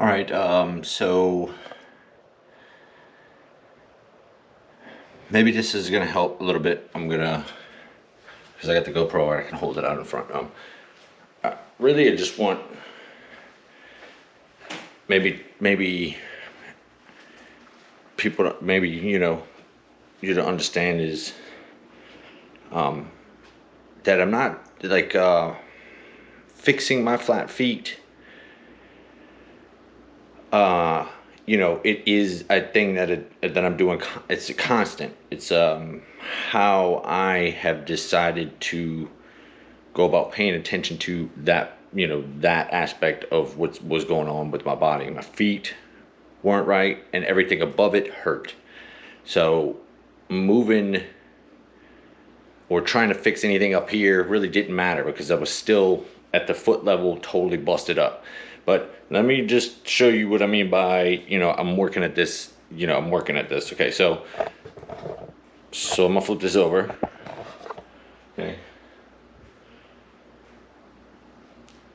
right, so maybe this is gonna help a little bit. Because I got the GoPro, I can hold it out in front. Really, I just want maybe people, maybe you to understand is that I'm not like fixing my flat feet. It is a thing that I'm doing. It's a constant. It's how I have decided to go about paying attention to that, that aspect of what was going on with my body. My feet weren't right, and everything above it hurt. So moving or trying to fix anything up here really didn't matter because I was still at the foot level, totally busted up. But let me just show you what I mean by, I'm working at this, Okay, so I'm gonna flip this over. Okay.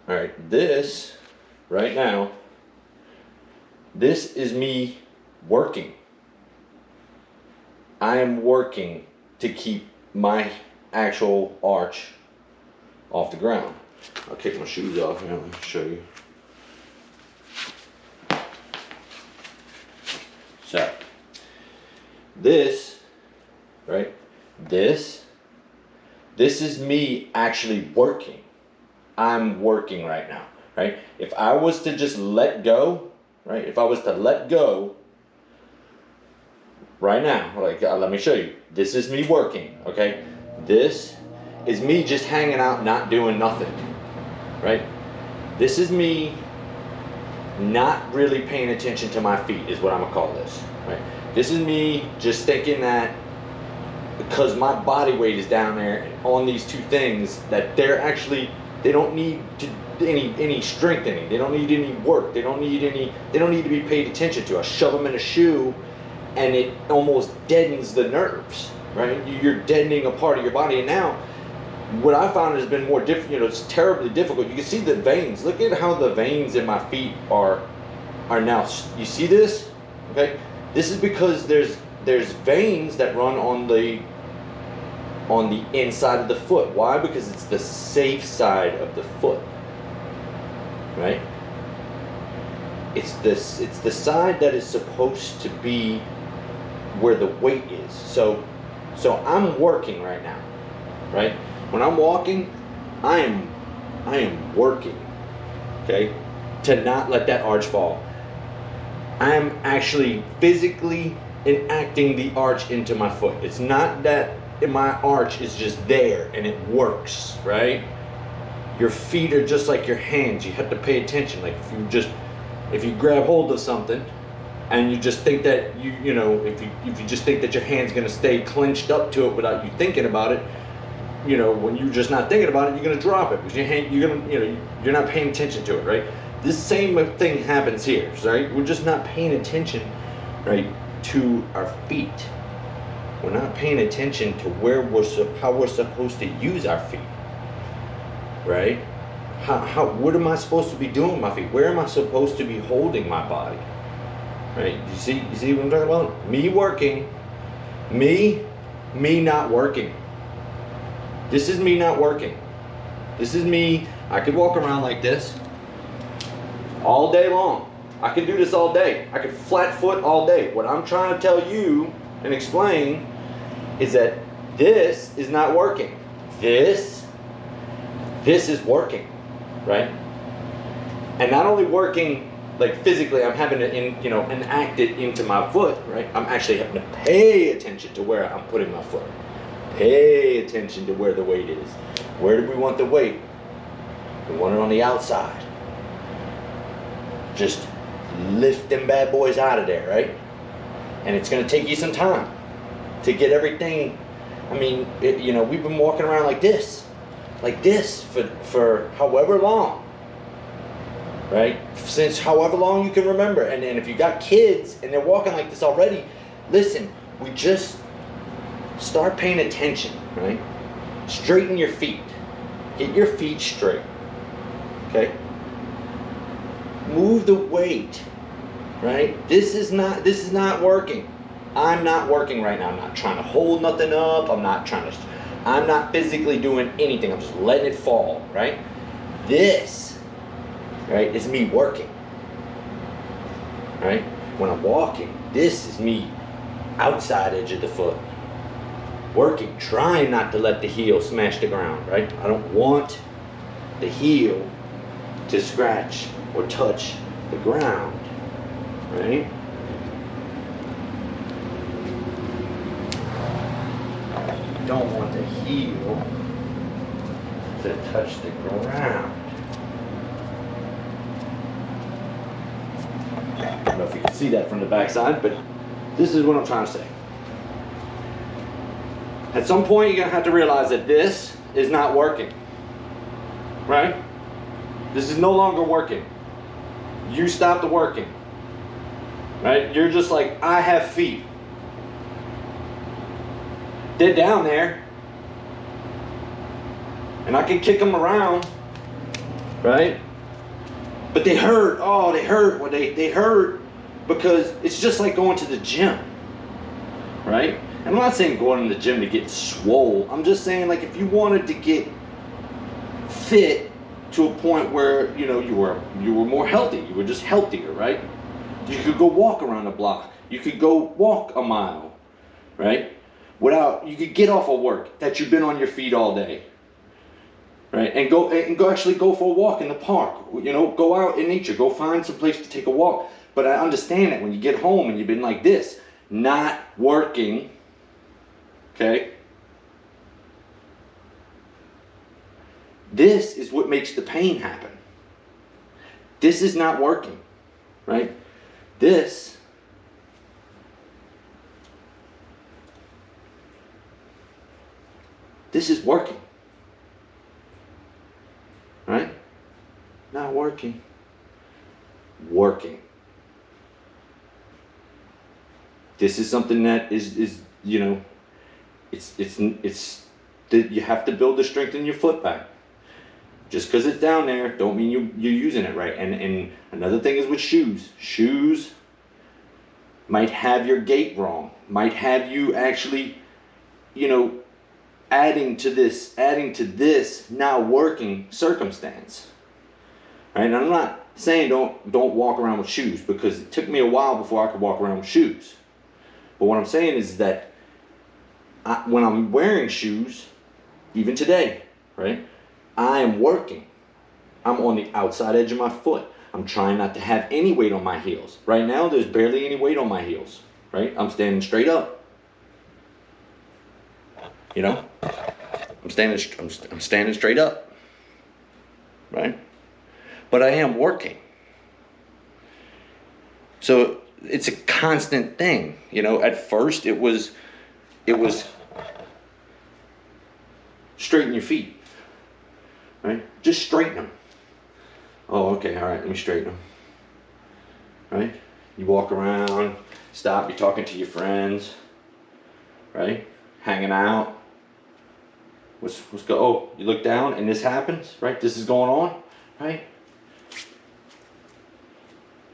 All right, this right now, this is me working. I am working to keep my actual arch off the ground. I'll kick my shoes off and I'll show you. So, this, right? This is me actually working. I'm working right now, right? If I was to just let go, right? If I was to let go right now, let me show you. This is me working, okay? This is me just hanging out, not doing nothing, right? This is me not really paying attention to my feet is what I'm gonna call this, right? This is me just thinking that because my body weight is down there on these two things that they don't need any strengthening. They don't need any work. They don't need to be paid attention to. I shove them in a shoe and it almost deadens the nerves, right? You're deadening a part of your body. And now what I found has been more difficult, it's terribly difficult. You can see the veins. Look at how the veins in my feet are now. You see this? Okay? This is because there's veins that run on the inside of the foot. Why? Because it's the safe side of the foot. Right? It's the side that is supposed to be where the weight is. So I'm working right now. Right? When I'm walking, I am working, okay, to not let that arch fall. I'm actually physically enacting the arch into my foot. It's not that my arch is just there and it works, right? Your feet are just like your hands. You have to pay attention. Like if you grab hold of something and you just think that if you just think that your hand's gonna stay clenched up to it without you thinking about it, when you're just not thinking about it, you're gonna drop it because you're not paying attention to it, right? This same thing happens here, right? We're just not paying attention, right, to our feet. We're not paying attention to how we're supposed to use our feet, right? What am I supposed to be doing with my feet? Where am I supposed to be holding my body, right? You see what I'm talking about? Me working, me not working. This is me not working. This is me. I could walk around like this all day long. I could do this all day. I could flat foot all day. What I'm trying to tell you and explain is that this is not working. This is working, right? And not only working like physically, I'm having to enact it into my foot, right? I'm actually having to pay attention to where I'm putting my foot. Pay attention to where the weight is. Where do we want the weight? We want it on the outside. Just lift them bad boys out of there, right? And it's going to take you some time to get everything. I mean, we've been walking around like this for however long, right? Since however long you can remember. And if you got kids and they're walking like this already, listen, we just start paying attention, right? Straighten your feet. Get your feet straight. Okay? Move the weight, right? This is not working. I'm not working right now. I'm not trying to hold nothing up. I'm not physically doing anything. I'm just letting it fall, right? This, right, is me working, right? When I'm walking, this is me outside edge of the foot, working, trying not to let the heel smash the ground, right? I don't want the heel to scratch or touch the ground, right? Don't want the heel to touch the ground. I don't know if you can see that from the backside, but this is what I'm trying to say. At some point, you're gonna have to realize that this is not working, right? This is no longer working. You stopped working, right? You're just like, I have feet. They're down there, and I can kick them around, right? But they hurt. Oh, they hurt. Well, they hurt because it's just like going to the gym, right? And I'm not saying going to the gym to get swole. I'm just saying, like, if you wanted to get fit to a point where, you know, you were more healthy, you were just healthier, right? You could go walk around the block. You could go walk a mile, right? You could get off of work that you've been on your feet all day, right? And go actually go for a walk in the park. You know, go out in nature. Go find some place to take a walk. But I understand that when you get home and you've been like this, not working, okay? This is what makes the pain happen. This is not working, right? This is working, right? Not working. Working. This is something that is you know, it's you have to build the strength in your foot back. Just because it's down there, don't mean you're using it right. And another thing is with shoes. Shoes might have your gait wrong. Might have you actually, you know, adding to this now working circumstance. Right? And I'm not saying don't walk around with shoes, because it took me a while before I could walk around with shoes. But what I'm saying is that when I'm wearing shoes, even today, right, I am working. I'm on the outside edge of my foot. I'm trying not to have any weight on my heels. Right now, there's barely any weight on my heels. Right? I'm standing straight up. You know, I'm standing straight up, right? But I am working. So it's a constant thing, you know. At first, it was straighten your feet, right? Just straighten them. Oh, okay, all right. Let me straighten them. Right? You walk around, stop. You're talking to your friends, right? Hanging out. What's go? Oh, you look down and this happens, right? This is going on, right?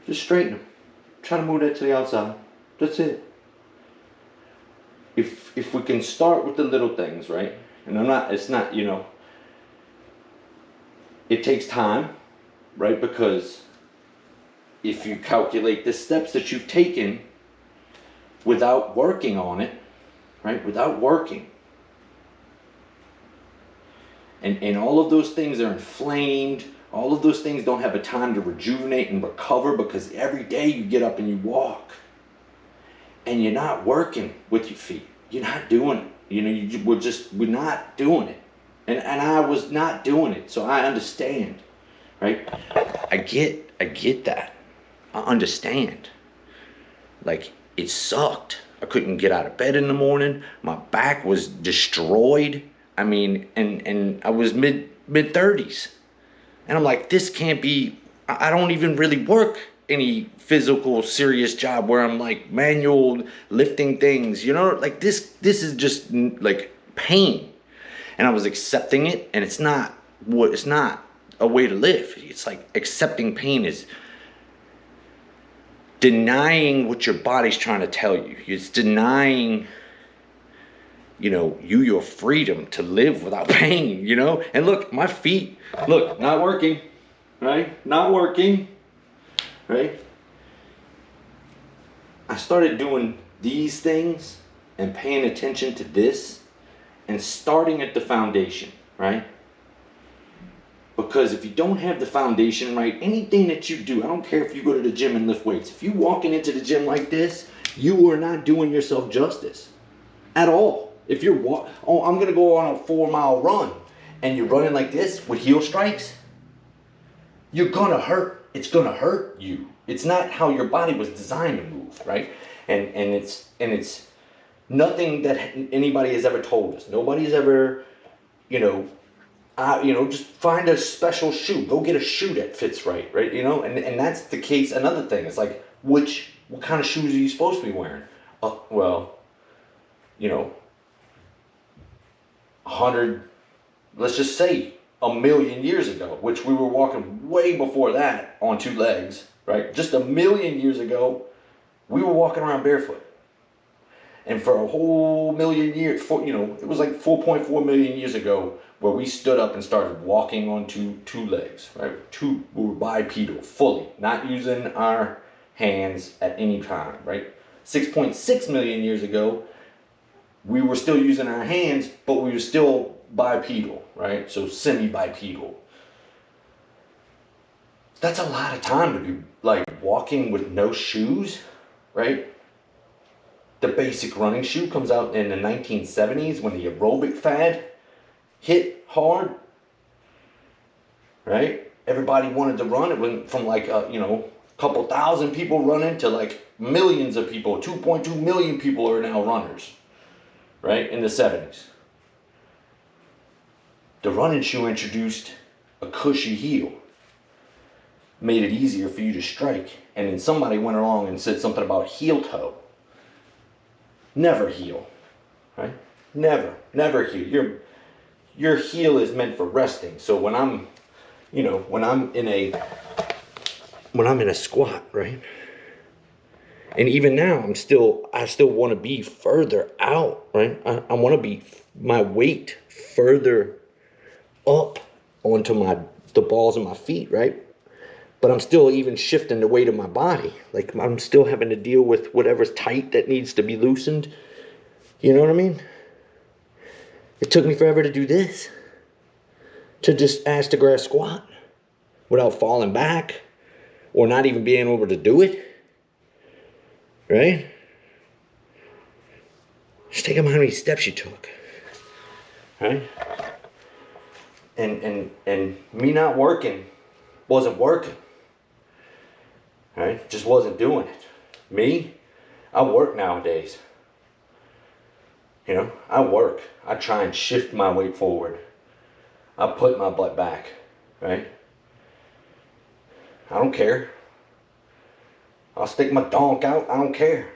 Just straighten them. Try to move that to the outside. That's it. If we can start with the little things, right? And it's not, you know, it takes time, right? Because if you calculate the steps that you've taken without working on it, right? Without working. And all of those things are inflamed. All of those things don't have a time to rejuvenate and recover, because every day you get up and you walk. And you're not working with your feet. You're not doing it. You know, we're not doing it. And I was not doing it. So I understand, right? I get that. I understand. Like, it sucked. I couldn't get out of bed in the morning. My back was destroyed. I mean, and I was mid-30s. And I'm like, this can't be, I don't even really work any physical serious job where I'm like manual lifting things, you know, like this is just like pain. And I was accepting it, and it's not a way to live. It's like accepting pain is denying what your body's trying to tell you. It's denying, you your freedom to live without pain, And look, my feet, look, not working, right? Not working, right? I started doing these things and paying attention to this and starting at the foundation, right? Because if you don't have the foundation right, anything that you do, I don't care if you go to the gym and lift weights, if you're walking into the gym like this, you are not doing yourself justice at all. If you're I'm going to go on a 4-mile run and you're running like this with heel strikes, you're going to hurt. It's going to hurt you. It's not how your body was designed to move, right? And it's nothing that anybody has ever told us. Nobody's ever, just find a special shoe. Go get a shoe that fits right? And that's the case. Another thing, it's like, what kind of shoes are you supposed to be wearing? 100, let's just say 1,000,000 years ago, which we were walking way before that on 2 legs, right? Just 1,000,000 years ago, we were walking around barefoot. And for a whole million years, it was like 4.4 million years ago where we stood up and started walking on two legs, right? We were bipedal, fully, not using our hands at any time, right? 6.6 million years ago, we were still using our hands, but we were still bipedal, right? So semi-bipedal. That's a lot of time to be like walking with no shoes, right? The basic running shoe comes out in the 1970s when the aerobic fad hit hard, right? Everybody wanted to run. It went from like, a couple thousand people running to like millions of people. 2.2 million people are now runners, right? In the 70s. The running shoe introduced a cushy heel. Made it easier for you to strike. And then somebody went along and said something about heel toe. Never heel, right? Never heel. Your heel is meant for resting. So when I'm in a squat, right? And even now, I still want to be further out, right? I want to be my weight further up onto the balls of my feet, right? But I'm still even shifting the weight of my body. Like I'm still having to deal with whatever's tight that needs to be loosened. You know what I mean? It took me forever to do this. To just ass to grass squat without falling back or not even being able to do it. Right? Just think about how many steps you took. Right? And me not working wasn't working. Right? Just wasn't doing it. Me, I work nowadays. I work. I try and shift my weight forward. I put my butt back. Right? I don't care. I'll stick my donk out. I don't care.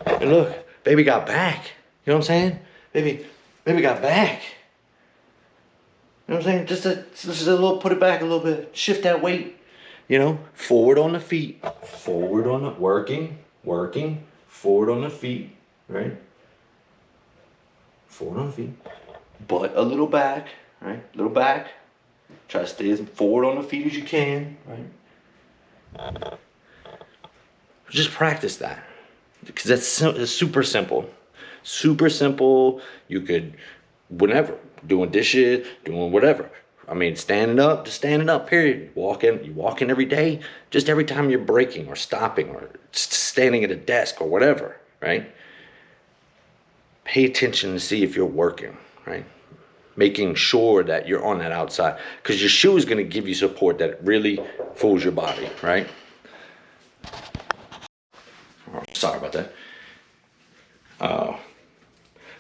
And look, baby got back. You know what I'm saying? Baby got back. You know what I'm saying? Just a little, put it back a little bit. Shift that weight. Forward on the feet. Forward on the, working. Forward on the feet, right? Forward on the feet. Butt a little back, right? A little back. Try to stay as forward on the feet as you can, right? Just practice that. Because that's super simple. Super simple. You could, whenever, doing dishes, doing whatever. I mean, standing up, just standing up, period. You walking every day, just every time you're breaking or stopping or standing at a desk or whatever, right? Pay attention to see if you're working, right? Making sure that you're on that outside. Because your shoe is going to give you support that really fools your body, right? Oh, sorry about that.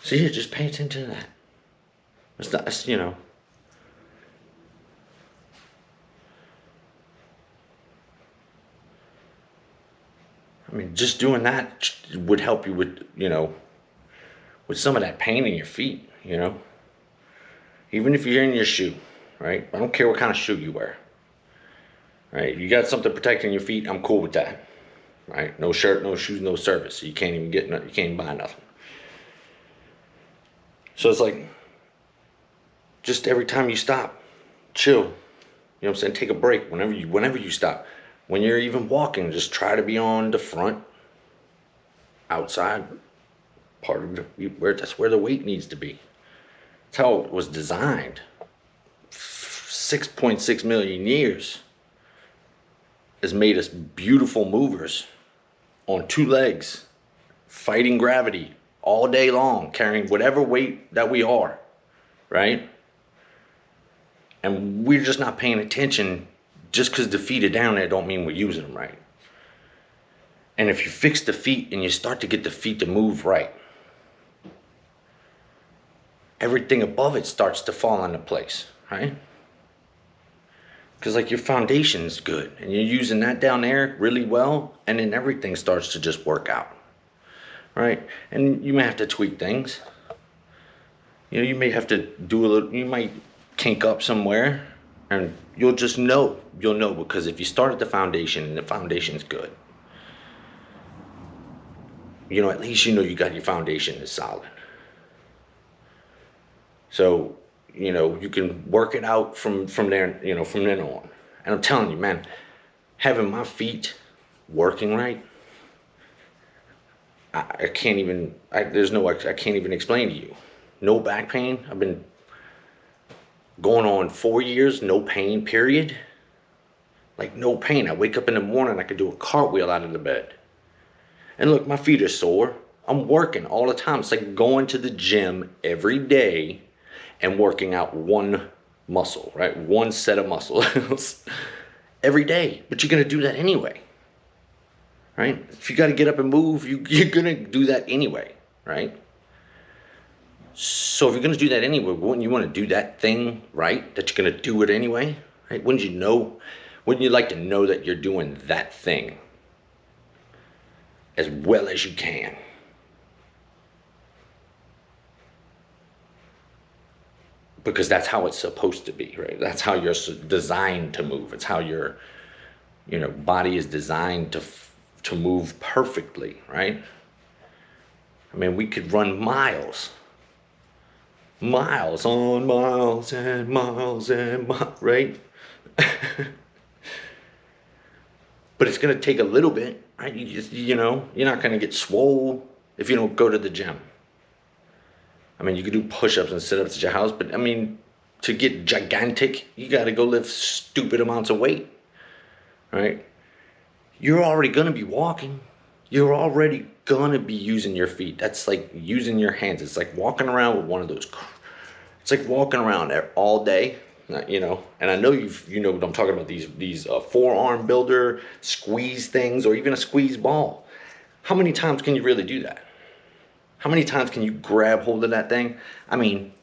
So yeah, just pay attention to that. It's not, I mean, just doing that would help you with, with some of that pain in your feet, Even if you're in your shoe, right? I don't care what kind of shoe you wear, right? You got something protecting your feet, I'm cool with that, right? No shirt, no shoes, no service. So you can't even get nothing, you can't even buy nothing. So it's like, just every time you stop, chill. You know what I'm saying? Take a break whenever you stop. When you're even walking, just try to be on the front, outside part of that's where the weight needs to be. That's how it was designed. 6.6 million years has made us beautiful movers on two legs, fighting gravity all day long, carrying whatever weight that we are, right? And we're just not paying attention. Just because the feet are down there don't mean we're using them right. And if you fix the feet and you start to get the feet to move right, everything above it starts to fall into place, right? Because like your foundation's good and you're using that down there really well, and then everything starts to just work out, right? And you may have to tweak things. You know, you may have to do a little, you might kink up somewhere, and you'll just know. You'll know, because if you start at the foundation and the foundation's good, you know, at least you know you got your foundation is solid. So, you know, you can work it out from there, you know, from then on. And I'm telling you, man, having my feet working right, I can't even, I can't even explain to you. No back pain. I've been going on 4 years, no pain, period. Like, no pain. I wake up in the morning, I could do a cartwheel out of the bed. And look, my feet are sore. I'm working all the time. It's like going to the gym every day and working out one muscle, right? One set of muscles every day. But you're going to do that anyway, right? If you got to get up and move, you're going to do that anyway, right? So if you're going to do that anyway, wouldn't you want to do that thing right? That you're going to do it anyway, right? Wouldn't you like to know that you're doing that thing as well as you can? Because that's how it's supposed to be, right? That's how you're designed to move. It's how your, you know, body is designed to move perfectly, right? I mean, we could run miles on miles and miles and miles, right? But it's going to take a little bit, right? You know, you're not going to get swole if you don't go to the gym. I mean, you could do push-ups and sit-ups at your house, but I mean, to get gigantic, you got to go lift stupid amounts of weight, right? You're already going to be walking. You're already going to be using your feet. That's like using your hands. It's like walking around with one of those. It's like walking around there all day, you know. And I know you know what I'm talking about, these forearm builder squeeze things, or even a squeeze ball. How many times can you really do that? How many times can you grab hold of that thing? I mean,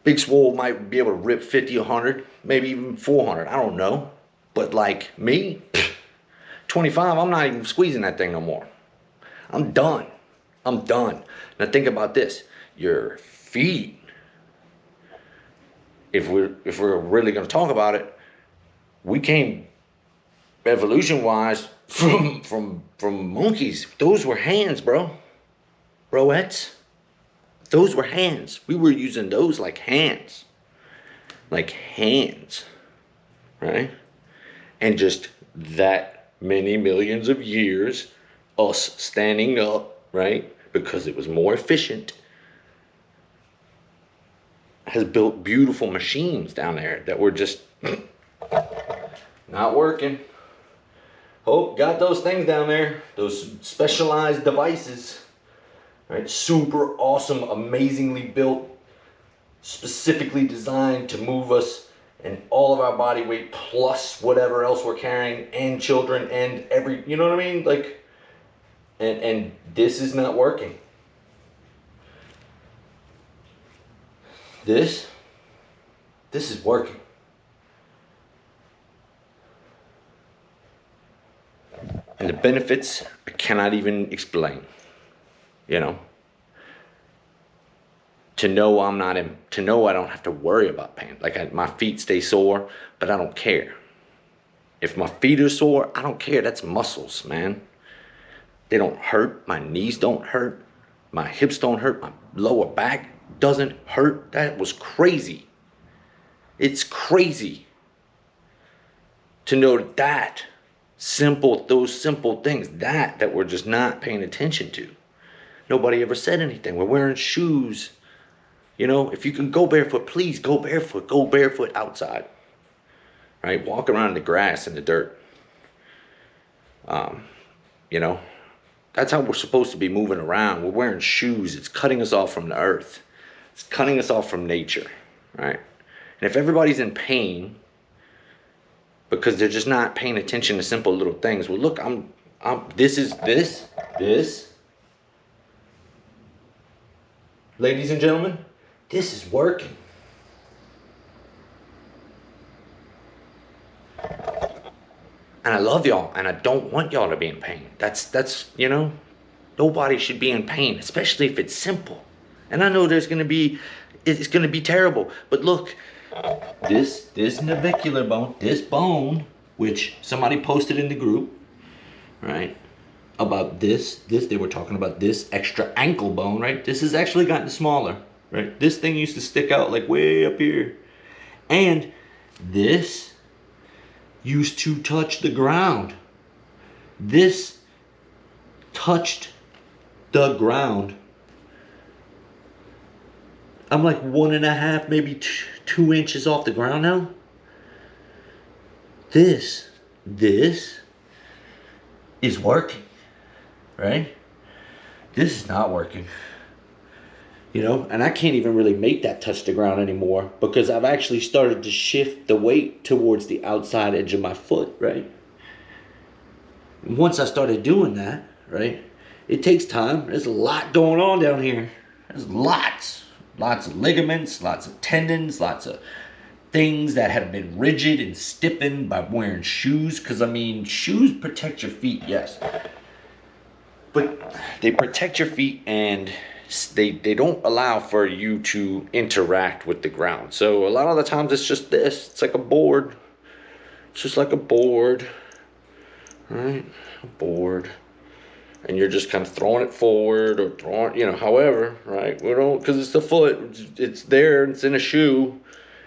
Big Swole might be able to rip 50, 100, maybe even 400. I don't know. But like me, 25, I'm not even squeezing that thing no more. I'm done. Now think about this. Your feet, if we're really going to talk about it, we came evolution-wise from monkeys. Those were hands, broettes. Those were hands. We were using those like hands, right? And just that many millions of years, us standing up, right, because it was more efficient, has built beautiful machines down there that were just not working. Oh, got those things down there, those specialized devices, right? Super awesome, amazingly built, specifically designed to move us and all of our body weight plus whatever else we're carrying, and children and you know what I mean? Like, and this is not working. This is working. And the benefits I cannot even explain, you know. to know to know I don't have to worry about pain. Like my feet stay sore, but I don't care. If my feet are sore, I don't care. That's muscles, man. They don't hurt. My knees don't hurt. My hips don't hurt. My lower back doesn't hurt. That was crazy. It's crazy to know that those simple things that we're just not paying attention to. Nobody ever said anything. We're wearing shoes. You know, if you can go barefoot, please go barefoot. Go barefoot outside. Right? Walk around in the grass and the dirt. You know, that's how we're supposed to be moving around. We're wearing shoes. It's cutting us off from the earth. It's cutting us off from nature. Right? And if everybody's in pain because they're just not paying attention to simple little things. Well, look, this. Ladies and gentlemen, this is working. And I love y'all, and I don't want y'all to be in pain. That's you know, nobody should be in pain, especially if it's simple. And I know it's gonna be terrible. But look, this navicular bone, this bone, which somebody posted in the group, right? About this, they were talking about this extra ankle bone, right? This has actually gotten smaller, right? This thing used to stick out like way up here. And this used to touch the ground. This touched the ground. I'm like 1.5, maybe 2 inches off the ground now. This is working, right? This is not working. You know, and I can't even really make that touch the ground anymore because I've actually started to shift the weight towards the outside edge of my foot, right? And once I started doing that, right, it takes time. There's a lot going on down here. There's lots of ligaments, lots of tendons, lots of things that have been rigid and stiffened by wearing shoes. Because, I mean, shoes protect your feet, yes. But they protect your feet and they don't allow for you to interact with the ground. So a lot of the times it's just this. It's like a board. It's just like a board, right? A board. And you're just kind of throwing it forward or throwing, you know, however, right? We don't, because it's the foot. It's there. It's in a shoe.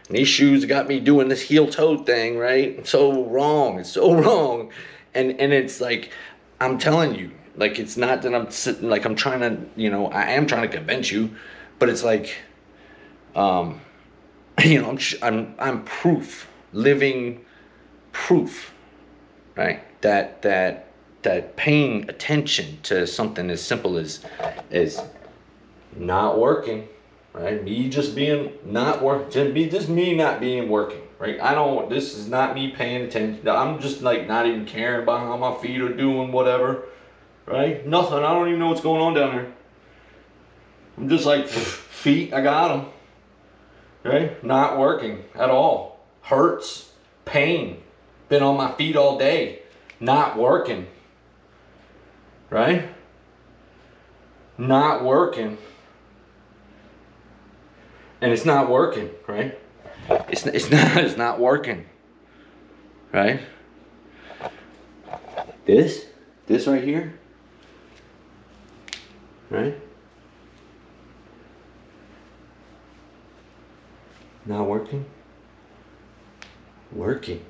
And these shoes got me doing this heel-toe thing, right? It's so wrong. It's so wrong. And it's like, I'm telling you, like, it's not that I'm sitting, like, I'm trying to, you know, I am trying to convince you, but it's like, you know, I'm proof, living proof, right? That paying attention to something as simple as not working, right? Me just being not working, just me not being working, right? This is not me paying attention. I'm just like not even caring about how my feet are doing, whatever. Right? Nothing. I don't even know what's going on down there. I'm just like, feet, I got them. Right? Not working at all. Hurts. Pain. Been on my feet all day. Not working. Right? Not working. And it's not working, right? It's not working. Right? This right here. Right? Not working? Working.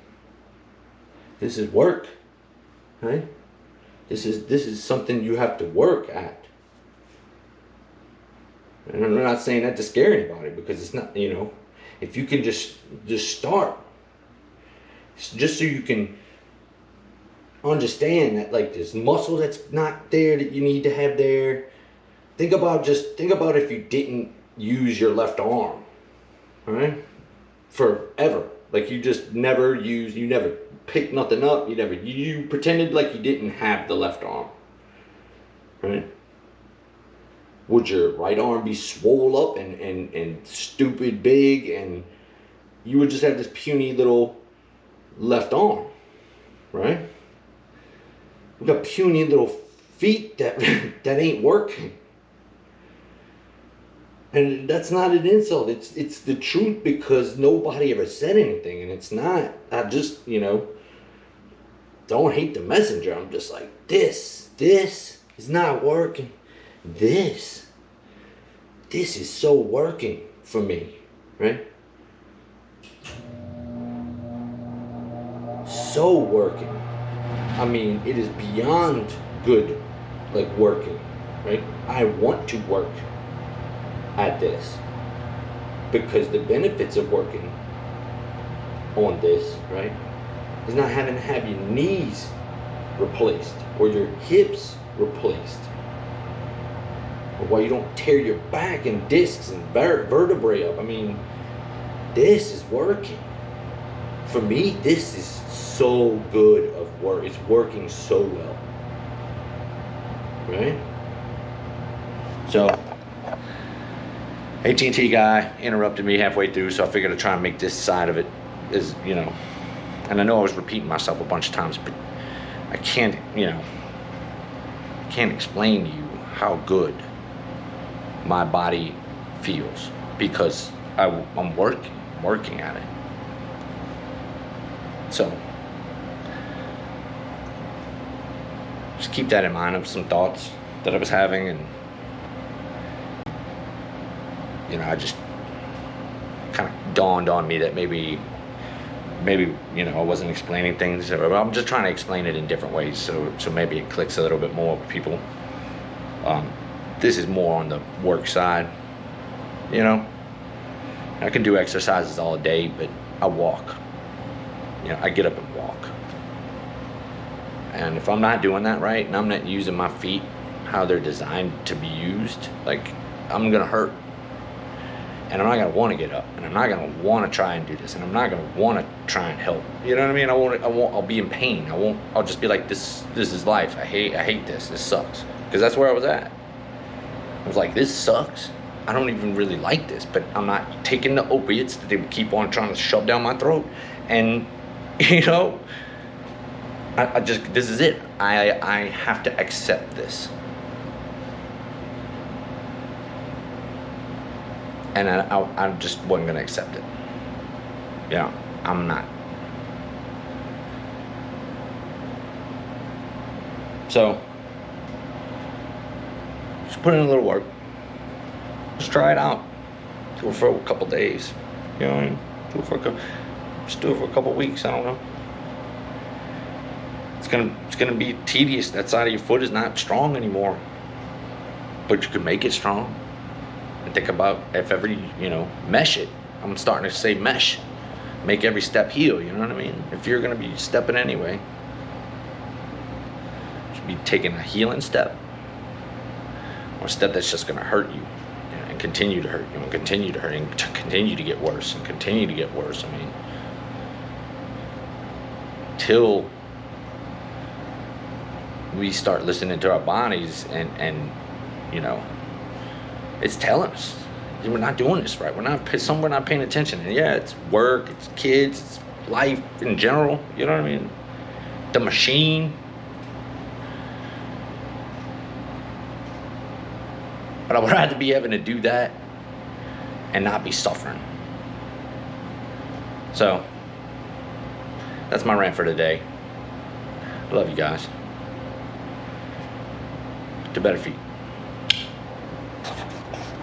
This is work. Right? This is something you have to work at. And I'm not saying that to scare anybody because it's not, you know, if you can just start. Just so you can understand that, like, there's muscle that's not there that you need to have there. Think about if you didn't use your left arm, all right? Forever. Like, you just never used, you never picked nothing up, you pretended like you didn't have the left arm, right? Would your right arm be swole up and stupid big, and you would just have this puny little left arm, right? We got puny little feet that ain't working. And that's not an insult. It's the truth, because nobody ever said anything, and it's not. I just, don't hate the messenger. I'm just like, this is not working. This is so working for me, right? So working. I mean, it is beyond good, like working, right? I want to work at this, because the benefits of working on this, right, is not having to have your knees replaced or your hips replaced, or why you don't tear your back and discs and vertebrae up. I mean, this is working. For me, this is so good of work. It's working so well, right? So, AT&T guy interrupted me halfway through, so I figured I'd try and make this side of it as, and I know I was repeating myself a bunch of times, but I can't explain to you how good my body feels, because I'm working at it. So, just keep that in mind of some thoughts that I was having, and I just kind of dawned on me that maybe I wasn't explaining things, or I'm just trying to explain it in different ways, so maybe it clicks a little bit more with people. This is more on the work side, I can do exercises all day, but I walk. I get up and walk. And if I'm not doing that right, and I'm not using my feet how they're designed to be used, like, I'm gonna hurt. And I'm not gonna want to get up, and I'm not gonna want to try and do this, and I'm not gonna want to try and help. You know what I mean? I'll be in pain. I'll just be like, this is life. I hate this. This sucks. Because that's where I was at. I was like, this sucks. I don't even really like this, but I'm not taking the opiates that they would keep on trying to shove down my throat. And, I just, this is it. I have to accept this. And I just wasn't going to accept it. I'm not. So, just put in a little work. Just try it out. Do it for a couple days. Do it for just do it for a couple weeks. I don't know. It's gonna be tedious. That side of your foot is not strong anymore, but you can make it strong. And think about if ever mesh it. I'm starting to say mesh. Make every step heal. You know what I mean? If you're gonna be stepping anyway, you should be taking a healing step, or a step that's just gonna hurt you, and continue to hurt you, and continue to hurt, and continue to get worse, and continue to get worse. I mean, till we start listening to our bodies, and it's telling us we're not doing this right. We're not paying attention. And yeah, it's work, it's kids, it's life in general. You know what I mean? The machine. But I would rather be having to do that and not be suffering. So, that's my rant for today. I love you guys. To better feet.